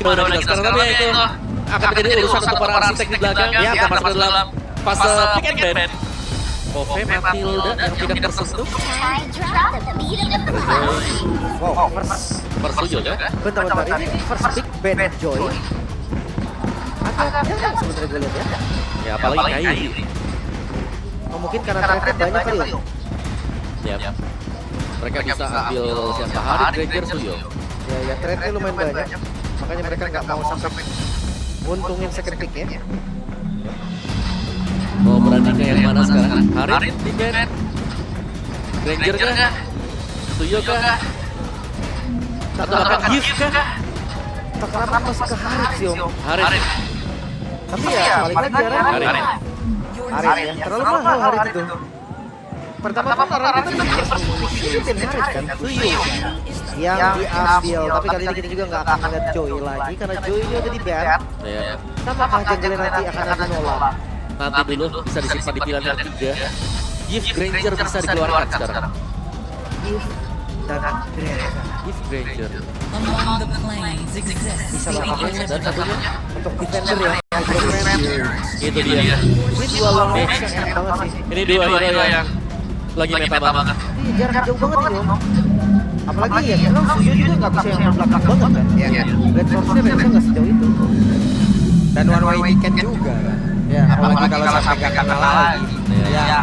mudah kita sekarang, tapi ya itu akan menjadi urusan untuk para arsitek di belakang ya, akan masuk ke dalam fase pick and ban. Pove Matilda yang tidak tersentuh. Wow, First Joy ya? bentar, ini first big band Joy. Atau jangan sebenarnya gue lihat ya. Ya apalagi Kai. Oh, mungkin karena trade banyak kali ya. Ya. Mereka bisa ambil siapa Harit, Gregor, Suyo. Ya trade-nya lumayan banyak. Makanya mereka nggak mau sampai untungin second pick ya. Mau berani ke yang mana sekarang? Harit, Tiket, Granger kah? Suyo kah? Atau akan Gift kah? Kenapa masih ke Harit sih Om? Harit. Tapi ya paling lagi Harit ya. Terlalu mahal Harit itu. Pertama Harit itu ikutin Harit kan. Suyo yang diambil. Tapi kali ini kita juga nggak akan ngeliat Joy lagi karena Joy ini udah di ban. Ya. Sama kah jenggelnya nanti akan ada nolak. Nanti dulu bisa disimpan di pilihan yang ketiga. Gift Granger bisa dikeluarkan sekarang. Gift dan Granger Among the planes exists bisa the lakukan original dan satunya untuk defender ya. itu dia. Ini dua long range yang enak banget sih. Ini dua hero yang lagi meta banget. Iya jarak jauh banget ini Om. Apalagi ya memang Suyo juga nggak bisa yang belakang banget kan. Iya. Red Force-nya biasanya nggak sejauh itu. Dan one way ticket juga kan. Ya Apalagi kalau sampai gak kalah lagi. Ya,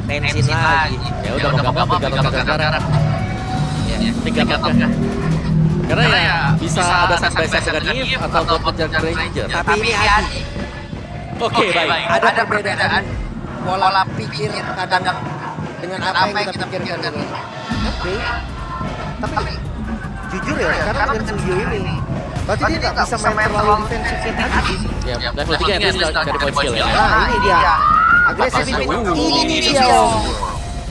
tensin lagi. Ya udah mau gampang tinggal sekarang. Tinggal karena ya bisa ada side by side dengan Eve atau buat ngejar Granger. Tapi ini Adi, Oke baik. ada perbedaan pola pikir kadang dengan apa yang kita pikirkan. Oke. Tapi jujur ya sekarang dengan Suyo ini berarti dia nggak bisa main terlalu defensif tadi. Ya, level 3 yang bisa dari point skill ya. Nah ini dia agresif ini dia Om.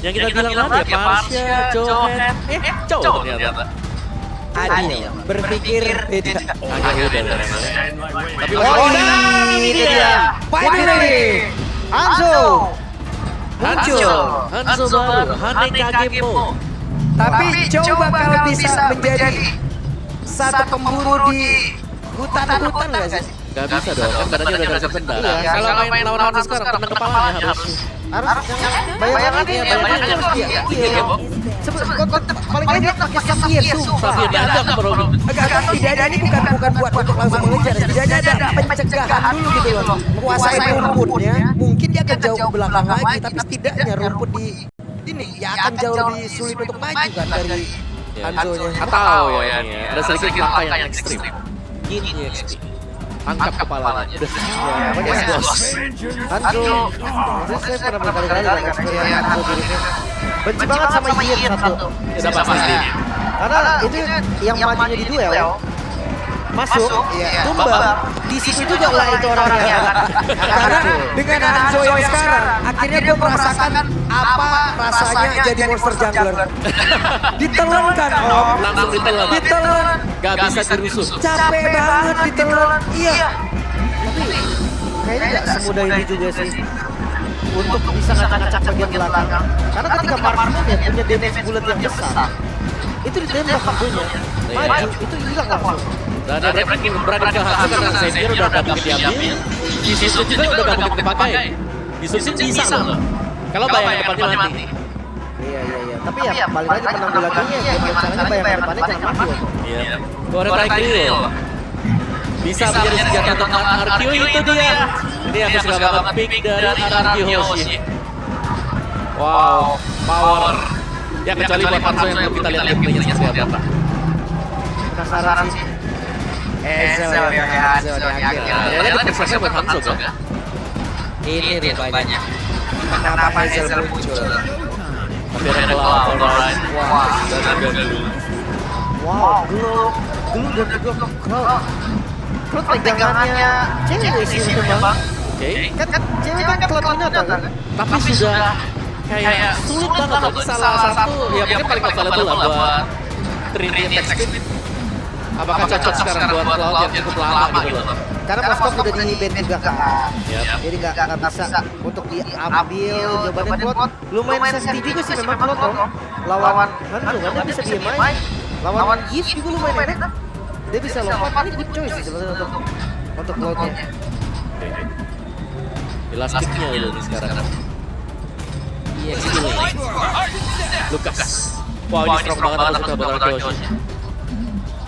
Yang kita bilang tadi ya, Parsha, Johan, cowok ternyata. Adi berpikir beda. Agak udah. Tapi Ini dia. Finally Hanzo Hanzo baru, Hane Kagemo. Tapi Joe bakal bisa menjadi satu pemburu di hutan-hutan nggak sih? Gak bisa dong, kan badannya udah dari sebentar. Kalau main lawan sekarang, kena kepalanya harus. bayangannya harus dia. Iya. Paling nggak dia pakai Safir tuh. Safir diajak bro. Agak tidak ini bukan buat untuk langsung mengejar. Setidaknya ada pencegahan dulu gitu loh. Menguasai rumputnya, mungkin dia akan jauh ke belakang lagi, tapi setidaknya rumput di ini ya akan jauh lebih sulit untuk maju kan dari Hanzo-nya. Atau ya ini ya, ada sedikit langkah yang ekstrim. Gini ekstrim. Angkat kepalanya. Bos. Hanzo. Maksudnya saya pernah berkali-kali dengan experience Hanzo dirinya. Benci banget sama Yin satu. Sudah pasti. Karena itu yang majunya di duel. Masuk, tumbang. Di situ juga lah itu orangnya. Karena dengan Hanzo yang sekarang, akhirnya dia merasakan apa rasanya jadi monster jungler. Ditelan kan Om. Langsung ditelan. Ditelan. Gak bisa dirusuh. Capek banget ditelan. Iya. Tapi kayaknya nggak semudah ini juga sih. Untuk bisa ngacak-ngacak bagian belakang. Karena ketika marksman ya punya damage bullet yang besar. Itu ditembak pakunya. Maju, itu hilang langsung. Dan dia berani ke Hanzo karena Xavier udah gak mungkin diambil. Di Susun juga udah gak mungkin dipakai. Di Susun bisa loh. Kalau bayang depannya mati. Iya. Tapi ya balik lagi penanggulangannya ya caranya bayang depannya jangan mati. Iya. Gua ada Tigreal. Bisa menjadi senjata untuk Arkio itu dia. Ini aku suka banget pick dari Arkio Hoshi. Wow, power. Ya kecuali buat Hanzo yang belum kita lihat gameplaynya seperti apa. Penasaran sih. Hazel ya Hanzo di akhir. Ya, ini persesnya buat Hanzo kan? Ini rupanya. Kenapa Hazel muncul? Tapi ada Cloud, alright. Wow, dulu dan juga Cloud pegangannya cewek sih memang. Oke. Kan cewek kan Cloud Minata kan. Tapi sudah kayak sulit banget loh. Salah satu ya mungkin paling available lah buat 3D text speed. Apakah cocok sekarang buat Cloud yang cukup lama gitu loh? Karena Moskov udah di band juga kan. Yap. Jadi nggak bisa untuk diambil jawabannya Cloud. Lumayan sensitif juga sih memang Cloud lawan Hanzo kan dia bisa diem aja. Lawan Yves juga lumayan enak. Dia bisa lompat, ini good choice sih sebenarnya untuk Cloud-nya. Elastiknya udah nih sekarang. Iya, skill. Lukas. Wah, ini strong banget untuk sahabat Arkeoshi.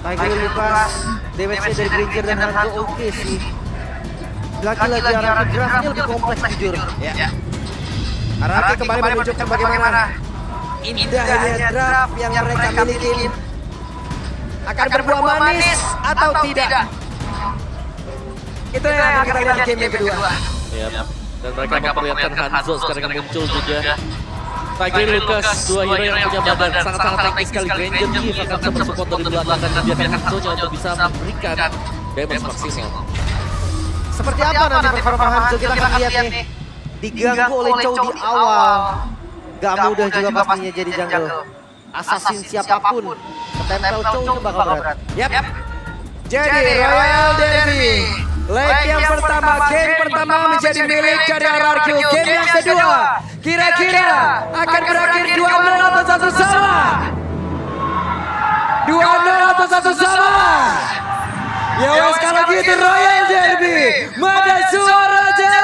Tiger Lucas, damage-nya dari Granger dan Hanzo oke sih. Lagi-lagi arah draftnya lebih kompleks jujur. Ya. Araki kembali menunjukkan bagaimana indahnya draft yang mereka miliki. Akan berbuah manis atau tidak? Itu yang akan kita lihat di game yang kedua. Iya. Dan mereka memperlihatkan Hanzo sekarang yang muncul juga. Tiger Lucas, dua hero yang punya badan sangat-sangat teknis sekali. Granger Chief akan bisa bersupport dari belakang dan membiarkan Hanzo-nya untuk bisa memberikan damage maksimal. Seperti apa nanti performa Hanzo kita akan lihat nih. Diganggu oleh Chow di awal. Gak mudah juga pastinya jadi jungle. Assassin siapapun ketempel Chow itu bakal berat. Yap. Jadi Royal Derby leg yang pertama, game pertama menjadi milik dari RRQ. Game yang kedua kira-kira akan berakhir 2-0 atau 1 sama? 2-0 atau 1 sama? Ya wes kalau gitu Royal Derby, mana suaranya?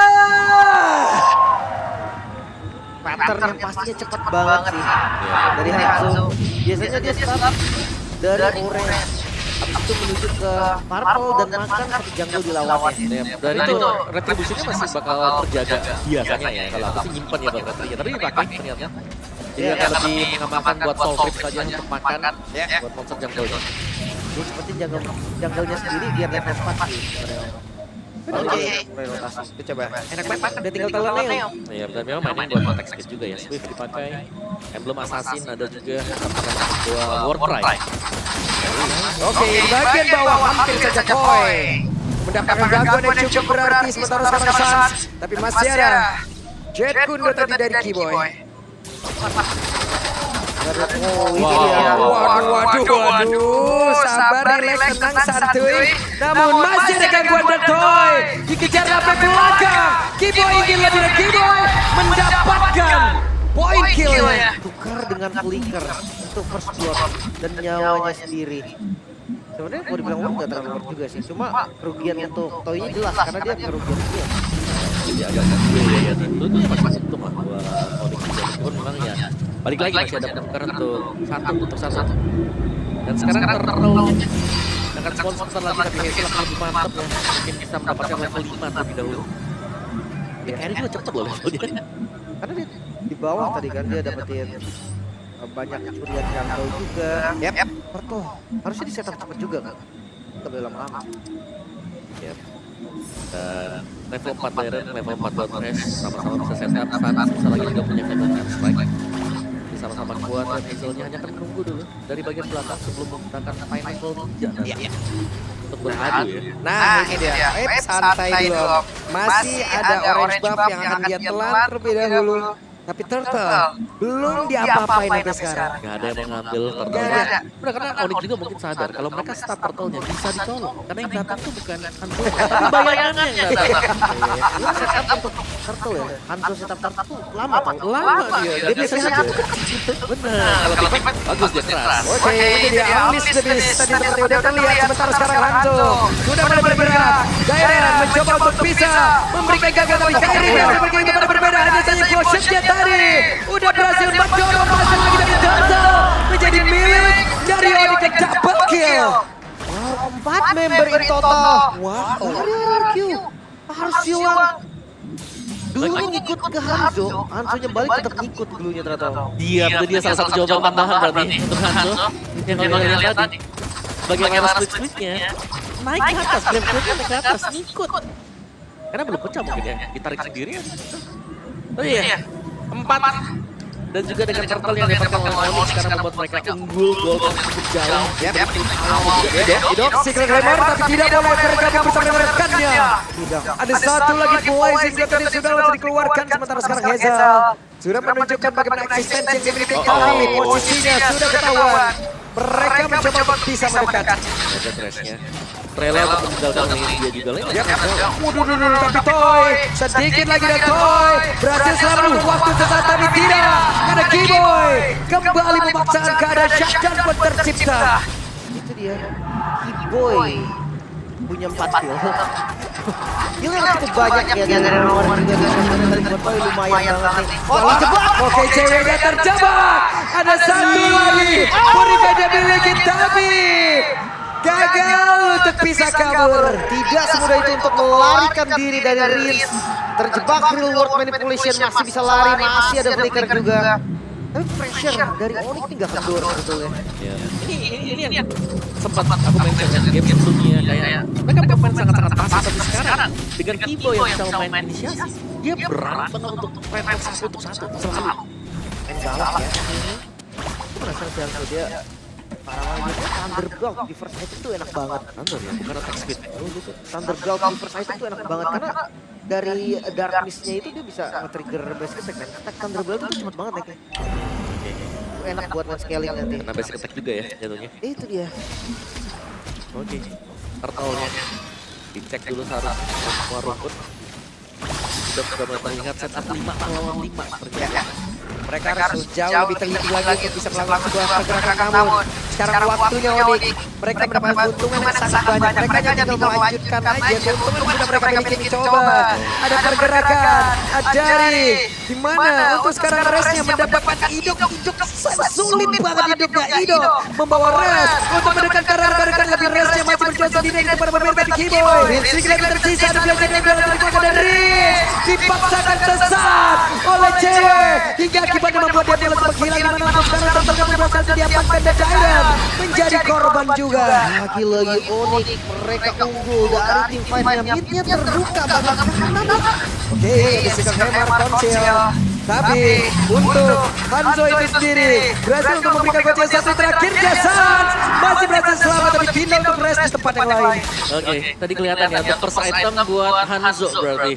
Pattern yang pastinya cepet banget sih dari Hanzo. Biasanya dia start dari orange, habis itu menuju ke purple dan makan satu jungle di lawannya. Dan itu retribusinya masih bakal terjaga biasanya ya. Kalau aku sih nyimpen ya buat retribusinya, tapi dipakai ternyata. Jadi akan lebih mengamankan buat soul creep saja untuk makan buat monster jungle-nya. Dia cepetin jungle-nya sendiri biar level 4 sih. Oke, rotasi. Itu coba. Enak banget, udah tinggal telan Neo. Iya, dan memang mainin buat attack speed juga ya. Swift dipakai, emblem assassin ada juga, dua war cry. Oke, di bagian bawah hampir saja Koi mendapatkan gangguan yang cukup berarti sementara sekarang Sans. Tapi masih ada Jet Kundo tadi dari Keyboy. Oh, ini dia. Waduh, sabar, relax, tenang, santuy. Namun masih ada gangguan dari Toy. Dikejar sampai belakang. Keyboy ingin lebih dari Keyboy mendapatkan point kill-nya. Tukar dengan flicker untuk first blood dan nyawanya sendiri. Sebenarnya mau dibilang worth gak terlalu worth juga sih. Cuma kerugian untuk Toy-nya jelas karena dia kerugian dia. Jadi agak ya itu tuh masih untung lah buat Onyx juga. Meskipun memang ya balik lagi masih ada penukaran untuk satu. Dan sekarang Turtle akan spawn sebentar lagi tapi Hazel akan lebih mantap ya. Mungkin bisa mendapatkan level 5 terlebih dahulu. Ya carry juga cepet loh level dia. Karena dia di bawah tadi kan dia dapetin banyak curian jungle juga. Yap. Turtle harusnya di setup cepet juga kan. Tapi lama-lama. Yep. Dan level 4 Baron, level 4 buat Fresh sama-sama bisa setup. Sans bisa lagi juga punya Feather Strike. Sama-sama kuat dan Hazelnya hanya akan menunggu dulu dari bagian belakang sebelum menggunakan Pineapple Ninja untuk beradu ya. Nah, ini dia. Santai dulu. Masih ada orange buff yang akan dia telan terlebih dahulu. Tapi Turtle belum diapa-apain sampai sekarang. Gak ada yang mengambil turtle-nya. Udah karena Onyx juga mungkin sadar kalau mereka start turtle-nya bisa dicolong. Karena yang datang tuh bukan Hanzo, tapi bayangannya yang datang. Lu setup untuk turtle ya. Hanzo setup turtle tuh lama tau. Lama dia. Dia biasanya satu. Bener. Kalau Pipet bagus dia keras. Oke, ini dia Unleash the Beast. Tadi seperti udah terlihat sementara sekarang Hanzo sudah mulai bergerak. Gairen mencoba untuk bisa memberikan gagal tapi Gairen yang seperti itu berbeda. Hanya saja close-nya tadi udah berhasil mendorong masuk lagi dari Turtle menjadi milik dari Onyx yang double kill. Wow, 4 member in total. Wow, dari RRQ. Harus Yuang. Dulunya ngikut ke Hanzo, Hanzo-nya balik tetap ngikut dulunya ternyata. Dia itu dia salah satu jawaban tambahan berarti untuk Hanzo yang kalau lihat tadi. Bagaimana split-splitnya naik ke atas, flame-nya naik ke atas, ngikut. Karena belum pecah mungkin ya, ditarik sendiri ya. Oh iya, 4 dan juga dengan turtle yang didapatkan oleh Onyx sekarang membuat mereka unggul gol cukup jauh. Hidup Secret Glamour tapi tidak boleh bergabung bersama dengan rekannya. Ada satu lagi Blazing yang tadi sudah langsung dikeluarkan sementara sekarang Hazel sudah menunjukkan bagaimana eksistensi yang dimiliki kali. Posisinya sudah ketahuan. Mereka mencoba untuk bisa mendekat. Ada trashnya. Trailer untuk meninggalkan lane dia juga lane. Waduh, tapi Toy sedikit lagi dan Toy berhasil selalu waktu sesaat tapi tidak. Karena Keyboy kembali memaksakan keadaan shutdown pun tercipta. Itu dia. Kiboy punya 4 kill. Gila cukup banyak ya dari nomor juga dari buat Toy lumayan banget nih. Oh terjebak. Oke, ceweknya terjebak. Ada satu lagi. Purify dimiliki tapi gagal untuk bisa kabur. Tidak semudah itu untuk melarikan diri dari Riz. Terjebak real world manipulation, masih bisa lari, masih ada flicker juga. Tapi pressure dari Onyx ini gak kendor sebetulnya. Ya. Ini yang sempat aku mention ya, game sebelumnya kayak mereka bermain sangat-sangat pasif, tapi sekarang dengan Kibo yang bisa memain inisiasi, dia berani banget untuk main satu untuk satu selalu. Main galak ya. Aku penasaran sih kalau dia parah gitu. Thunderbolt di first item itu enak banget. Thunder ya, bukan attack speed. Oh gitu. Thunderbolt di first item itu enak banget karena dari Dark Mist-nya itu dia bisa nge-trigger basic attack kan. Attack Thunderbolt itu cepet banget ya. Itu enak buat scaling nanti. Kena basic attack juga ya jatuhnya. Itu dia. Oke. Turtle-nya dicek dulu seharusnya semua rumput. Sudah mulai terlihat setup 5 lawan 5 ternyata. Mereka harus jauh lebih teliti lagi untuk bisa melakukan sebuah pergerakan namun sekarang waktunya Onyx. Mereka mendapatkan keuntungan yang sangat banyak. Mereka hanya tinggal melanjutkan aja keuntungan yang sudah mereka miliki. Coba ada pergerakan Ajari di mana untuk sekarang Resnya mendapatkan Idok sulit banget hidupnya. Idok membawa Res untuk mendekat ke rekan-rekan lebih. Resnya masih berjuang sendiri kepada pemain di Kiboy. Rinsi lagi tersisa ada belajar yang berada dan Riz dipaksakan sesat oleh cewek hingga akibatnya membuat dia malah menghilang. Di mana sekarang tertangkap berhasil diamankan dan Jairan menjadi korban juga. Lagi-lagi Onyx mereka unggul dari tim fight-nya. Mid-nya terbuka banget. Oke, disikap Hammer Konsil. Tapi untuk Hanzo itu sendiri berhasil untuk memberikan goceng satu terakhir. Jason masih berhasil selamat tapi Dino untuk Res di tempat yang lain. Oke, tadi kelihatan ya untuk first item buat Hanzo berarti.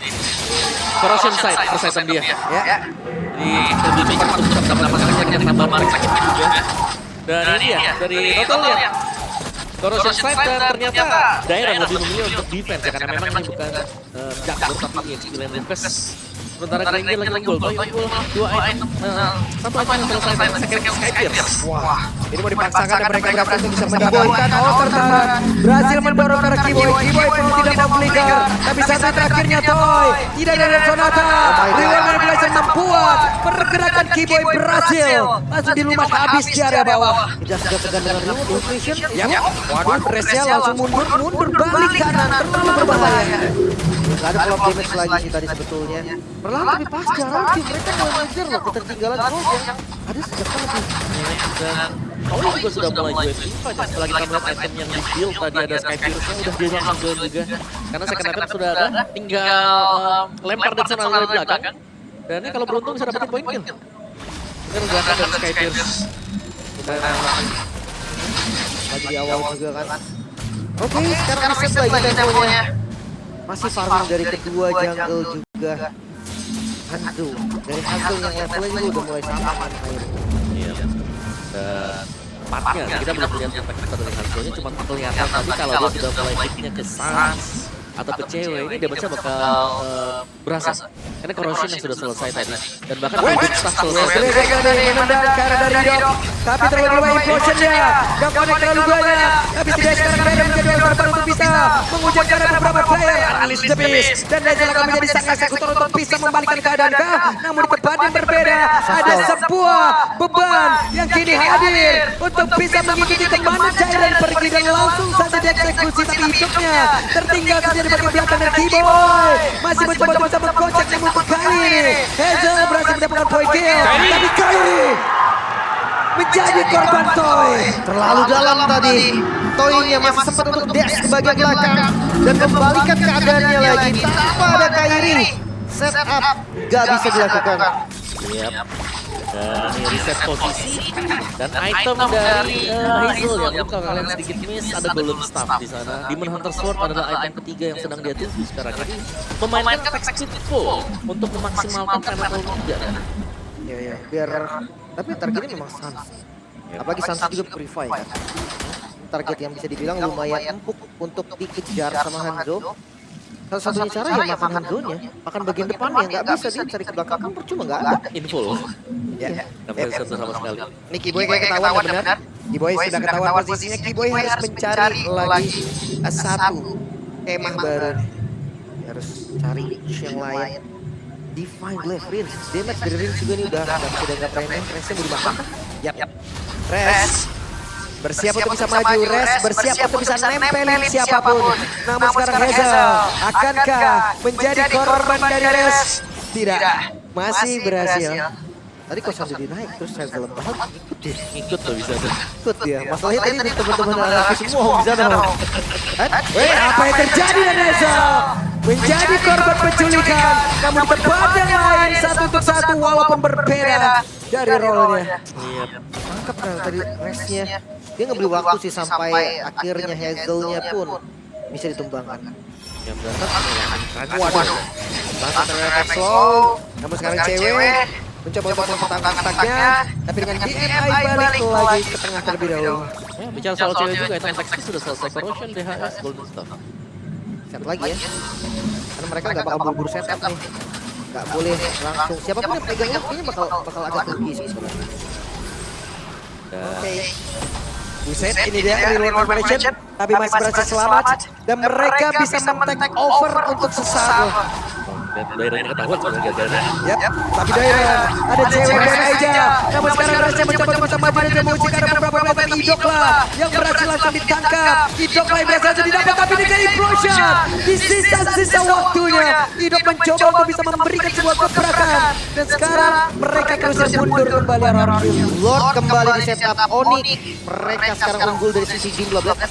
Corrosion side, first item dia. Ya. Jadi lebih cepat untuk bisa mendapatkan yang tambah sakit juga. Dan ini ya dari total ya. Corrosion side dan ternyata daerah lebih memilih untuk defense ya karena memang ini bukan jungler tapi experience invest. Sementara Kringil lagi unggul, Toy unggul 2 item, satu item yang selesai dan second Skypierce. Wah, ini mau dipaksakan dan mereka berhasil untuk bisa mendapatkan tertahan. Berhasil mendorong ke Kiboy. Kiboy mau tidak mau flicker, tapi satu terakhirnya Toy tidak ada Sonata. Real Manipulation membuat pergerakan Kiboy berhasil langsung dilumat habis di area bawah. Tidak segan dengan remote inflation. Ya, waduh, Resnya langsung mundur balik kanan, terlalu berbahaya. Gak ada block damage lagi sih tadi sebetulnya. Perlahan tapi pas jalan tim mereka mulai mengejar loh ketertinggalan Rose yang ada sejak tadi. Dan Pauli juga sudah mulai join fight ya. Setelah kita melihat item yang di build tadi ada Skypierce-nya udah dia langsung join juga. Karena second item sudah ada, tinggal lempar dan sana dari belakang. Dan ini kalau beruntung bisa dapetin poin kill. Ini redakan dari Skypierce. Kita Lagi di awal juga kan. Oke, sekarang reset lagi temponya. Masih farming dari kedua jungle juga. Hanzo. Dari Hanzo yang levelnya juga udah mulai sama kan akhirnya. Iya. Dan partnya kita belum lihat impact kita dari Hanzo-nya cuma kelihatan tapi kalau dia sudah mulai hit-nya ke Sans atau ke cewek ini damage-nya bakal berasa. Karena corrosion yang sudah selesai tadi dan bahkan big stuff selesai. Mereka dari menendang ke arah dari Dok, tapi terlalu banyak implosionnya. Gak connect terlalu banyak, tapi tidak sekarang mereka menjadi korban untuk bisa mengujar karena beberapa player. Unleash the Beast dan Dajjal akan menjadi sang eksekutor untuk bisa membalikkan keadaan kah? Namun di tempat yang berbeda ada sebuah beban yang kini hadir untuk bisa mengikuti kemana Jairan pergi dan langsung saja dieksekusi, tapi hidupnya tertinggal saja di bagian belakang dari Kiboy. Masih mencoba untuk mengkocek namun kali ini Hazel berhasil mendapatkan poin kill, tapi Kairi menjadi korban Toy. Terlalu dalam tadi. Toy-nya masih sempat untuk dash ke bagian belakang dan membalikan keadaannya lagi tanpa ada Kairi. Setup gak bisa dilakukan. Yap. Dan ini reset posisi dan item dari Hazel ya. Mungkin kalau kalian sedikit miss ada golden staff di sana. Demon Hunter Sword adalah item ketiga yang sedang dia tuju sekarang ini. Memainkan attack speed full untuk memaksimalkan level 3. Ya, biar tapi targetnya memang Sans. Apalagi Sans juga purify kan. Target yang bisa dibilang lumayan empuk untuk dikejar sama Hanzo. Satu-satunya cara ya makan Hanzo-nya, makan bagian depannya, nggak bisa dia cari ke belakang kan percuma nggak ada. In full. Ya, Nggak bisa sentuh sama sekali. Nicky Boy kayak ketahuan benar. Kiboy sudah ketahuan posisinya. Kiboy harus mencari lagi satu kemah baru. Harus cari yang lain. Divine Blade Rinse. Damage dari Rinse juga nih udah bisa dianggap remeh. Resnya mau dimakan. Yap. Res. Bersiap untuk bisa maju. Res bersiap untuk bisa nempelin siapapun. Namun sekarang Hazel akankah menjadi korban dari Res? Tidak. Masih berhasil. Tadi kok sampai dinaik terus Hazel balik ikut dia. Ikut tuh bisa tuh. Ikut dia. Masalahnya tadi di teman-teman anakku semua bisa dong. Weh, apa yang terjadi dengan Hazel? Menjadi korban penculikan. Namun di tempat yang lain satu untuk satu walaupun berbeda dari role-nya. Iya. Mantap kan tadi resnya. Dia ngebeli waktu sih sampai akhirnya Hazelnya pun bisa ditumbangkan. Yang berangkat Waduh. Mantap ternyata slow. Namun sekarang cewek mencoba untuk mempertahankan stacknya. Tapi dengan DMI balik lagi ke tengah terlebih dahulu. Ya, bicara soal cewek juga, itu Texas sudah selesai corrosion, DHS, Golden Staff. Set lagi ya. Karena mereka nggak bakal buru-buru setup nih. Nggak boleh langsung. Siapapun yang pegang kayaknya bakal agak rugi sih sebenarnya. Oke. Buset, ini dia Real World Mansion, tapi masih berhasil selamat dan mereka bisa men-take over untuk sesaat. Dan daerahnya ketahuan sebenarnya gara-gara. Yap, tapi Dairan ada cewek dan aja. Namun sekarang Resnya mencoba untuk bisa maju dan menguji karena beberapa pelatan Idokla yang berhasil langsung ditangkap. Idokla yang berhasil didapat tapi ini jadi implosion. Di sisa-sisa waktunya, Idok mencoba untuk bisa memberikan sebuah gebrakan. Dan sekarang mereka terus mundur kembali RRQ. Lord kembali di setup Onyx. Mereka sekarang unggul dari sisi jumlah belakang.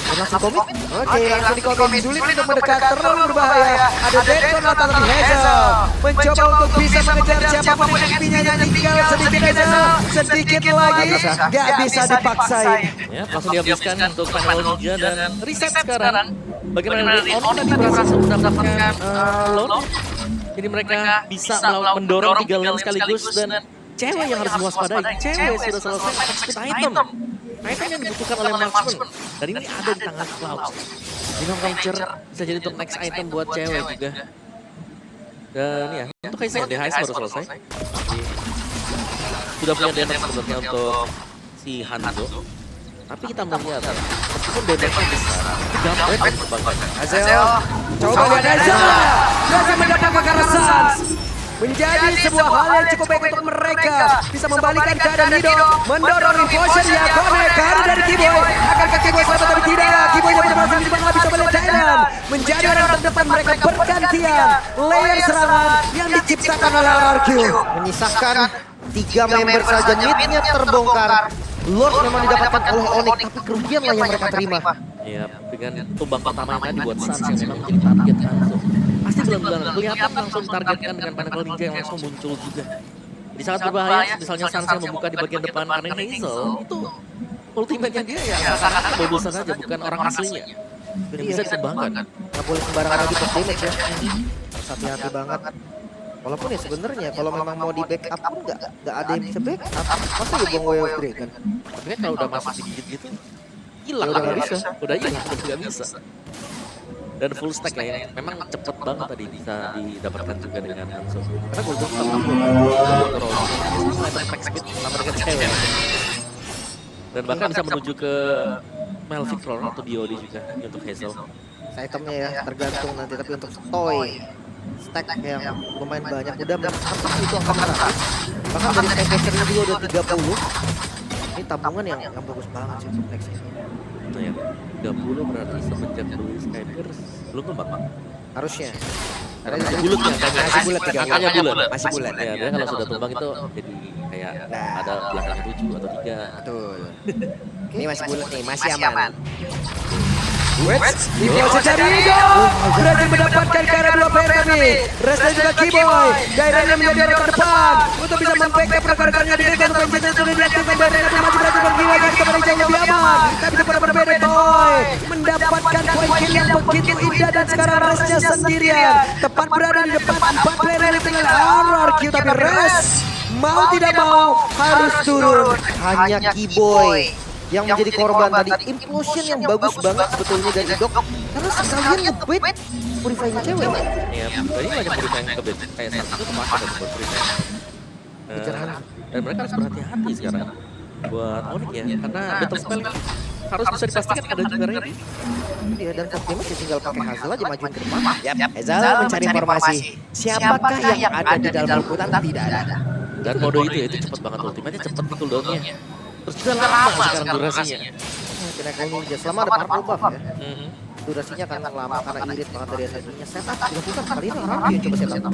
Langsung komit. Oke, langsung dikomit. Sulit untuk mendekat, terlalu berbahaya. Ada Deadson atau Hazel mencoba untuk bisa mengejar siapapun yang intinya yang tinggal sedikit Hazel. Sedikit lagi, gak bisa dipaksain. Ya, langsung dihabiskan untuk panel ninja dan reset sekarang. Bagaimana dari Onyx tadi berhasil mendapatkan load. Jadi mereka bisa mendorong 3 lane sekaligus dan cewek yang harus diwaspadai. Cewek sudah selesai execute item. Item yang dibutuhkan oleh marksman. Dan ini ada di tangan Clouds. Dino Launcher bisa jadi untuk next item buat cewek juga. Dan ya, untuk Hazel, DHS baru selesai. Sudah punya damage sebenarnya untuk si Hanzo. Tapi kita melihat, meskipun damage-nya besar, Gambit terbangkan. Hazel, coba lihat Hazel. Berhasil mendapatkan kekerasan. Menjadi sebuah hal yang cukup baik untuk mereka. Bisa membalikan keadaan Nido. Mendorong implosion ya. Connect kari dari Kiboy. Akankah Kiboy selamat tapi tidak. Kiboynya berhasil di bawah bisa melihat Thailand. Menjadi orang terdepan mereka bergantian. Layer serangan yang diciptakan oleh RRQ. Menyisakan 3 member saja. Mid-nya terbongkar. Lord memang didapatkan oleh Onyx, tapi kerugian lah yang mereka terima. Iya, dengan tumbang pertama yang tadi buat Sans yang memang jadi target Hanzo. Pasti benar-benar kelihatan langsung ditargetkan dengan Pinnacle Ninja yang langsung muncul juga. Di sangat berbahaya, misalnya Sans yang membuka di bagian depan karena Hazel itu ultimate-nya dia ya seakan-akan bobosan saja, bukan orang aslinya. Yang bisa dikembangkan. Nggak boleh sembarangan lagi top damage ya. Harus hati-hati banget. Walaupun ya sebenarnya kalau memang mau di backup pun nggak ada yang bisa backup. Masa ya buang Way of Dragon? Tapi kan kalau udah masuk digigit gitu, hilang Udah lah nggak ya. bisa. Udah hilang, udah nggak bisa. Dan full stack ya, yang memang cepet banget tadi bisa didapatkan juga dengan Hanzo. Karena Golden Staff aku mulai attack speed sama dengan cewek. Dan bahkan bisa menuju ke Melvic Roar atau BOD juga untuk Hazel. Itemnya ya tergantung nanti, tapi untuk toy stack yang lumayan banyak udah mantap itu akan menarik. Bahkan dari stack casternya juga udah 30. Ini tabungan yang bagus banget sih untuk next season. Itu ya, 30 berarti semenjak beli Skybers belum kembang. Harusnya. Karena masih bulat ya, Masih bulat 30. angkanya bulat. Masih bulat. Ya, dia kalau sudah tumbang itu jadi kayak ada belakangnya 7 atau 3. Betul. Ini masih bulat nih, masih aman. Itu secara Nido berhasil mendapatkan ke arah 2 player kami. Res dan juga Kiboy. Daerahnya menjadi orang terdepan untuk bisa membackup rekan-rekannya di dekat pencetan sudah diaktifkan dari tapi masih berhasil bergila dan kembali jauh lebih aman. Tapi kepada berbeda Boy mendapatkan poin kill yang begitu indah dan sekarang Resnya sendirian. Tepat berada di depan 4 player yang tinggal RRQ tapi Res mau tidak mau harus turun. Hanya Kiboy yang menjadi korban tadi. Implosion yang bagus banget sebetulnya dari Dok, karena sekalian ngebait purifying cewek. Iya, tadi banyak berita yang ke bed kayak Sans itu termasuk ada buat berita. Dan mereka harus berhati-hati sekarang. buat Onyx ya, karena battle spell harus bisa dipastikan ada juga ready. Iya, dan Top Damage tinggal pakai Hazel aja majuin ke depan. Hazel mencari informasi. Siapakah yang ada di dalam perbutan? Tidak ada. Dan mode itu cepet banget ultimate-nya, cepet cooldown-nya. Terus juga lama sekarang durasinya. Pinnacle Ninja selama ada purple buff ya. Durasinya akan lama karena irit banget dari SSD-nya. Setup dilakukan kali ini orang yang coba setup.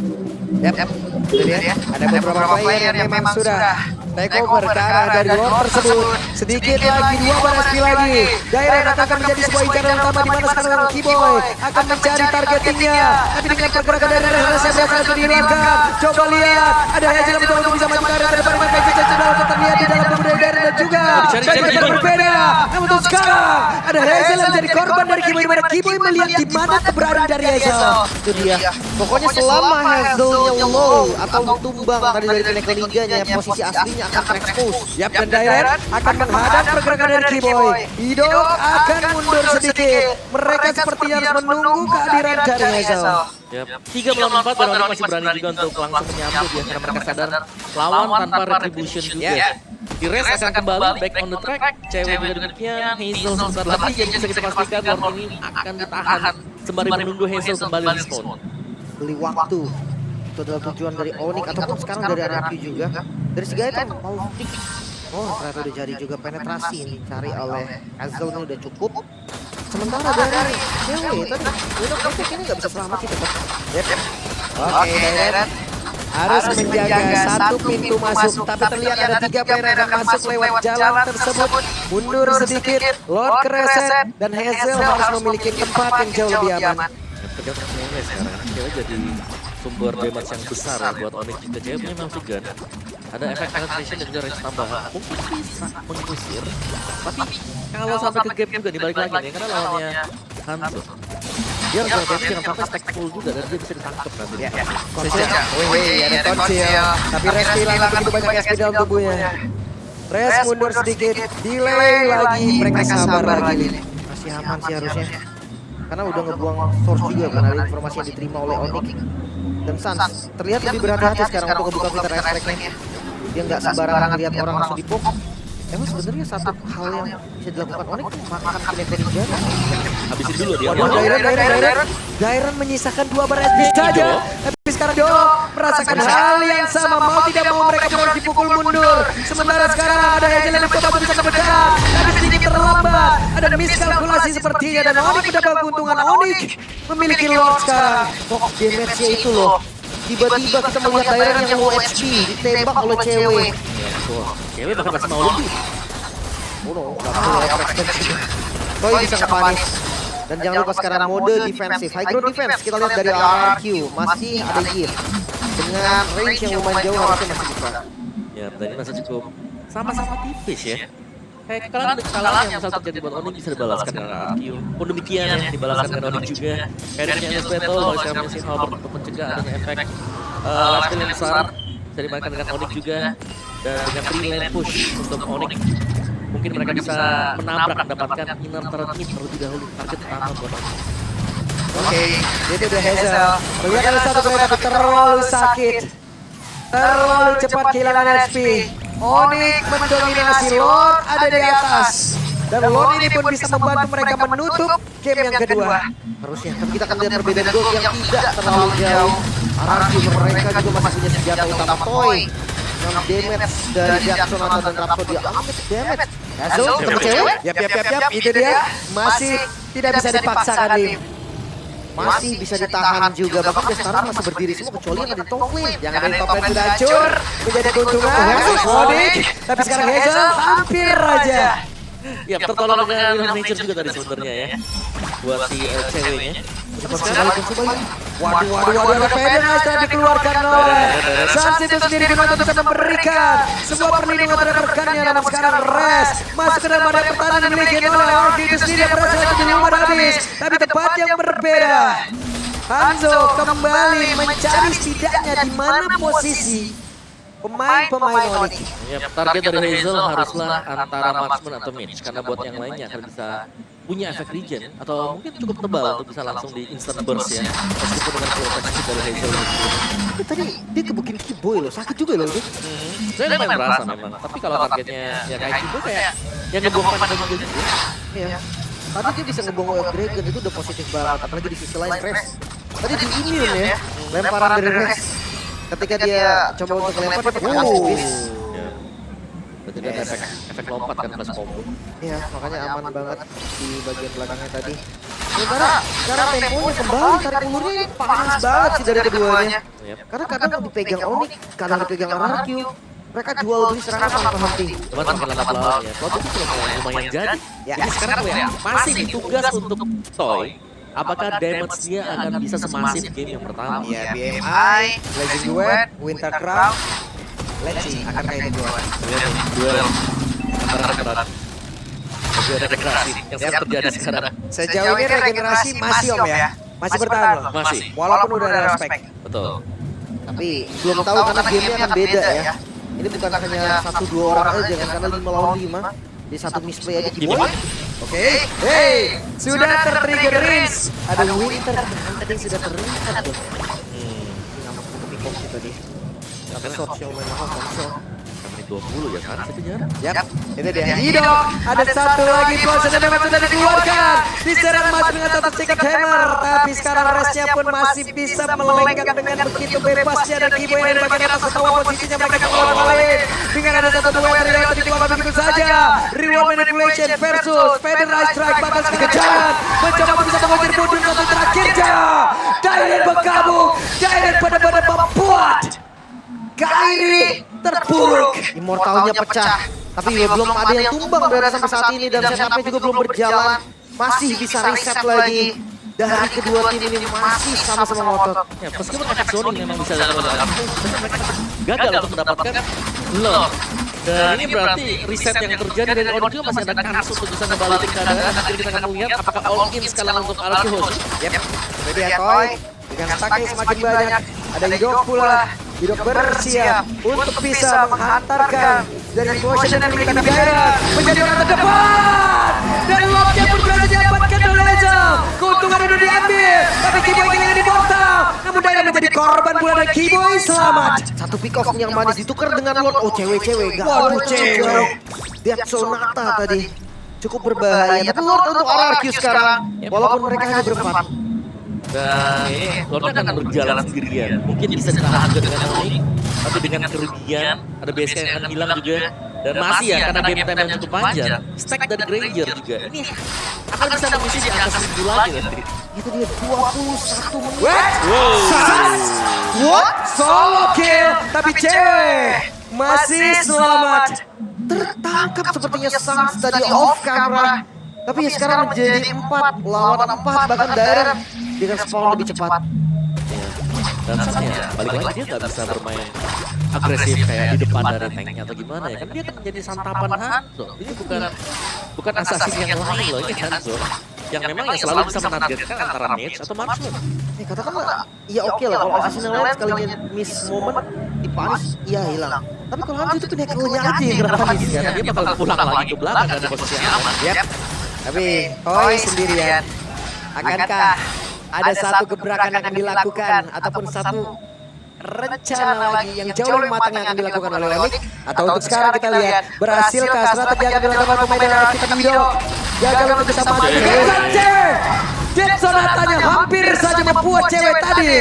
Itu dia. Ada beberapa player yang memang sudah take over ke arah dari Lord tersebut. Sedikit lagi, 2 bar SP lagi. Dairen akan menjadi sebuah incaran utama di mana sekarang Kiboy akan mencari targetingnya. Tapi dengan pergerakan dari Rasa berhasil dihilangkan. Coba lihat, ada Hazel yang betul bisa maju ke arah depan. Maka Hazel sudah terlihat di dalam tubuh dari Dairen dan juga target berbeda. Namun untuk sekarang ada Hazel yang menjadi korban dari Kiboy. Kiboy melihat di mana keberadaan dari Hazel. Itu dia. Pokoknya selama Hazelnya low atau tumbang tadi dari Pinnacle Ninja-nya, posisi aslinya akan terekspos. Yap, dan Dairen akan menghadap pergerakan dari Kiboy. Ido akan mundur sedikit. Mereka sepertinya harus menunggu kehadiran dari Hazel. Yap. 3 melawan 4 dan Onyx masih berani juga untuk langsung menyambut ya, karena mereka sadar lawan tanpa retribution juga. Di race akan kembali back on the track, cewek juga demikian, Hazel sebentar lagi yang bisa kita pastikan Lord ini akan ditahan sembari menunggu Hazel kembali respawn. Beli waktu. Itu adalah tujuan dari Onyx ataupun sekarang dari RRQ juga. Dari segi item mau stick. Oh, ternyata udah jadi juga penetrasi ini cari oleh Hazel ini udah cukup. Sementara dari cewek tadi udah perfect ini nggak bisa selamat sih tetap. Oke, Dairen harus menjaga satu pintu masuk, tapi terlihat ada 3 player yang masuk lewat jalan tersebut. Mundur sedikit, Lord kereset, dan Hazel harus memiliki tempat yang jauh lebih aman. Tergantung cewek sekarang, cewek jadi sumber damage yang besar ya buat Onyx juga. Cewek punya memang gun, ada efek penetration dan juga range tambahan, mungkin bisa mengusir. Tapi kalau sampai ke gap juga dibalik lagi nih, karena lawannya Hanzo. Dia harus hati-hati jangan sampai stack full juga dan dia bisa ditangkap nanti. Konsil, ada konsil, tapi Res hilang begitu banyak SP dalam tubuhnya. Res mundur sedikit, delay lagi, mereka sabar lagi. Masih aman sih harusnya. Karena udah ngebuang source juga kan, ada informasi yang diterima oleh Onyx. Dan Sans terlihat lebih berhati-hati sekarang untuk ngebuka filter extract-nya. Dia nggak sembarangan lihat orang langsung dipok. Emang sebenarnya satu hal yang bisa dilakukan Onyx itu makan Pinnacle Ninja. Habisin dulu dia. Waduh, Dairen menyisakan 2 bar SP saja. Tapi sekarang Do merasakan hal yang sama, mau tidak mau mereka harus dipukul mundur. Sementara sekarang ada Hazel yang mencoba bisa berjalan, tapi sedikit terlambat. Ada miskalkulasi sepertinya dan Onyx mendapat keuntungan. Onyx memiliki Lord sekarang. Kok damage-nya itu loh. Tiba-tiba kita melihat Dairen yang low HP ditembak oleh cewek. Cewek bahkan masih mau lebih. Oh no, nggak perlu extension. Toy bisa ngepanis. Dan jangan lupa sekarang mode defensif, high ground defense. Kita lihat dari RRQ masih ada gear dengan range yang lumayan jauh harusnya masih bisa. Ya, tadi masih cukup sama-sama tipis ya. Kayak kesalahan yang misal terjadi buat Onyx bisa dibalaskan dengan RRQ. Pun demikian ya, dibalaskan dengan Onyx juga. Carry-nya Endless Battle, oleh sekarang si Halberd untuk mencegah adanya efek last kill yang besar. Bisa dimainkan dengan Onyx juga. Dan dengan 3 lane push untuk Onyx, mungkin mereka bisa menabrak mendapatkan inner turret mid terlebih dahulu, target utama buat Onyx. Oke, itu udah Hazel. Terlihat ada satu player tapi terlalu sakit. Terlalu cepat kehilangan HP. Onyx mendominasi, Lord ada di atas. Dan Lord ini pun bisa membantu mereka menutup game yang kedua. Harusnya, tapi kita akan lihat perbedaan goal yang tidak terlalu jauh. RRQ mereka juga masih punya senjata utama Toy. 6 damage dari Jackson dan Rhapsody, amit damage. Hazel ketemu cewek? Yap, itu dia. Masih tidak bisa dipaksakan, Lim. Masih bisa ditahan juga, bahkan dia sekarang masih berdiri semua kecuali yang ada di top lane. Yang ada di top lane sudah hancur, menjadi keuntungan Onyx. Tapi sekarang Hazel hampir aja. Ya, tertolong dengan Wilhelm Nature juga tadi sebenarnya ya. Buat si ceweknya. Waduh, ada Federer setelah dikeluarkan oleh Sans itu sendiri dengan bisa memberikan sebuah perlindungan terhadap rekannya. Namun sekarang Res masuk ke dalam area pertahanan yang dimiliki oleh Orki itu sendiri yang berhasil menjadi umar habis. Tapi tempat yang berbeda. Hanzo kembali mencari setidaknya di mana posisi pemain-pemain Onyx. Ya, target dari Hazel haruslah antara marksman atau mage, karena buat yang lainnya akan bisa punya efek regen atau mungkin cukup tebal untuk bisa langsung di instant burst ya. Meskipun dengan proteksi dari Hazel gitu. Tapi tadi dia kebukin Kiboy loh, sakit juga loh itu. Saya lumayan berasa memang. Tapi kalau targetnya ya kayak Kiboy kayak yang ngebuang pada juga gitu. Iya. Tadi dia bisa ngebuang Wild Dragon itu udah positif banget. Apalagi di sisi lain Res. Tadi di immune ya, lemparan dari Res. Ketika dia coba untuk lempar, dia habis. Berarti ada efek lompat kan plus combo. Iya, makanya aman banget di bagian belakangnya tadi. Sementara sekarang temponya kembali, tarik ulurnya ini panas banget sih dari keduanya. Karena kadang dipegang Onyx, kadang dipegang RRQ. Mereka jual beli serangan tanpa henti. Cuman makin lama lawannya, kalau itu lumayan jadi. Ya, Jadi sekarang ya masih tugas untuk Toy. Apakah damage dia akan bisa semasif game yang pertama? ya BMI, Legend Duet, Winter Crown. Let's see, akan kayak duel. Duel antara regenerasi. Regenerasi yang sedang terjadi sekarang. Sejauh ini regenerasi masih Om ya, masih bertahan loh. Masih. Walaupun udah ada respect. Betul. Tapi belum tahu karena gamenya akan beda ya. Ini bukan hanya 1-2 orang aja kan, karena 5 lawan 5. Di satu misplay aja Kiboy. Oke. Hey, sudah tertrigger Riz. Ada Winter kan tadi sudah terlihat tuh. Ngamuk sih tadi. Tapi shot show main mahal kan shot. Menit 20 ya kan satu jarak. Yap, itu dia. Hidok, ada satu lagi poison damage sudah dikeluarkan. Diserang masih dengan satu second hammer, tapi sekarang resnya pun masih bisa melenggang dengan begitu bebasnya dan Kiboy yang di bagian atas ketawa posisinya mereka keluar lain. Dengan ada satu dua yang terlihat dikeluarkan begitu saja. Reward manipulation versus Federal Strike bakal dikejar. Mencoba bisa mengusir mundur satu terakhirnya. Dairen bergabung, Dairen pada membuat Kairi terpuruk. Immortalnya pecah. Tapi belum ada yang tumbang berada sampai saat ini dan setupnya juga belum berjalan. Masih bisa reset lagi. Dari kedua tim ini masih sama-sama ngotot. Ya, meskipun efek zoning memang bisa dilakukan, mereka gagal untuk mendapatkan lock. Dan ini berarti reset yang terjadi dari Onyx juga masih ada kans untuk bisa ngebalikin keadaan. Nanti kita akan melihat apakah all in sekarang untuk Arceus. Yep. Jadi ya Toy, dengan stacknya semakin banyak. Ada Hidok pula. Hidok bersiap untuk bisa menghantarkan dari Potion dan memberikan Dairen menjadi orang terdepan. Dan locknya pun berhasil didapatkan oleh Hazel. Keuntungan itu diambil, tapi Kiboy kehilangan di portal. Namun Dairen menjadi korban pula dan Kiboy selamat. Satu pick off yang manis ditukar dengan Lord. Oh cewek-cewek, gak waduh cewek. Death Sonata tadi cukup berbahaya. Tapi Lord untuk RRQ sekarang, walaupun mereka hanya berempat. Dan ini Lordnya akan berjalan sendirian. Mungkin bisa ditahan juga dengan Onyx, tapi dengan kerugian ada BSK yang akan hilang juga. Dan masih ya karena game time yang cukup panjang, stack dari Granger juga. Ini akan bisa mengisi di angka 1000 lagi nanti. Itu dia 21 menit. What? Solo kill, tapi cewek masih selamat. Tertangkap sepertinya Sans tadi off camera. Tapi ya sekarang menjadi 4 lawan 4, bahkan Dairen dengan spawn lebih cepat. Dan Sasnya balik lagi dia nggak bisa bermain agresif kayak di depan dari tanknya atau gimana ya kan dia kan menjadi santapan Hanzo. Ini bukan assassin yang lain loh, ini Hanzo yang memang yang selalu bisa menargetkan antara mage atau marksman. Katakanlah, ya oke lah kalau assassin yang lain sekalinya miss moment dipanis, iya hilang. Tapi kalau Hanzo itu pinnacle-nya aja yang kena panis kan. Dia bakal pulang lagi ke belakang dari posisi yang aman. Yap. Tapi Toy sendirian. Akankah ada satu gebrakan yang akan dilakukan ataupun satu rencana lagi yang jauh lebih matang yang akan dilakukan oleh Onyx? Atau untuk sekarang kita lihat berhasilkah strategi yang akan dilakukan pemain dari kita Hidok gagal untuk bisa maju dengan cewek. Death Sonatanya hampir saja membuat cewek tadi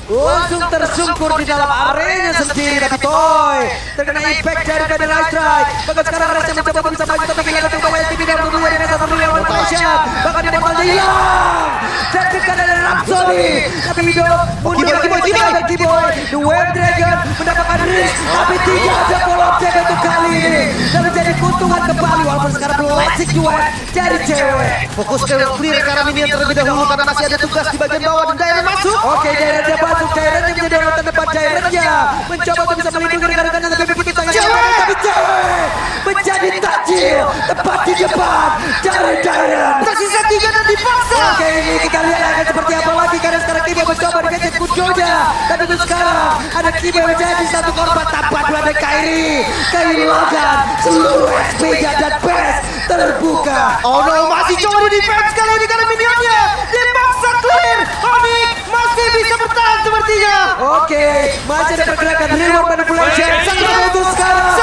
langsung tersungkur di dalam areanya sendiri. Tapi Toy terkena impact dari Federal Strike. Bahkan sekarang Resnya mencoba bisa maju tapi kehilangan untuk Wild TV dan berdua dengan satu dulu yang berpassion. Bahkan di portalnya hilang. Jadikan dari Rhapsody. Tapi Hidok mundur lagi dengan Kiboy. The Wild Dragon mendapatkan risk. Tapi tidak ada follow up jaga untuk kali ini. Dan menjadi keuntungan kembali walaupun sekarang Blessing duet jadi cewek. Fokus ke clear karena minion terlebih dahulu karena masih ada tugas di bagian bawah dan Dairen masuk. Oke, Dairen dia masuk. Dairen yang menjadi orang terdepan. Dairennya mencoba untuk bisa melindungi rekan-rekannya tapi begitu sangat cewek. Tapi cewek menjadi tajil tepat di depan dari Dairen. Tersisa 3 dan dipaksa. Oke, ini kita lihat akan seperti apa lagi karena sekarang Kiboy mencoba dengan Kudonya. Dan untuk sekarang ada Kiboy menjadi satu korban tanpa dua dari Kairi. Kehilangan seluruh SP-nya dan best terbuka. Oh no, masih masih coba di defense kali ini karena minionnya dipaksa clear. Onyx masih bisa bertahan sepertinya. Oke, masih ada pergerakan dari luar manipulation. Sangat bagus sekarang.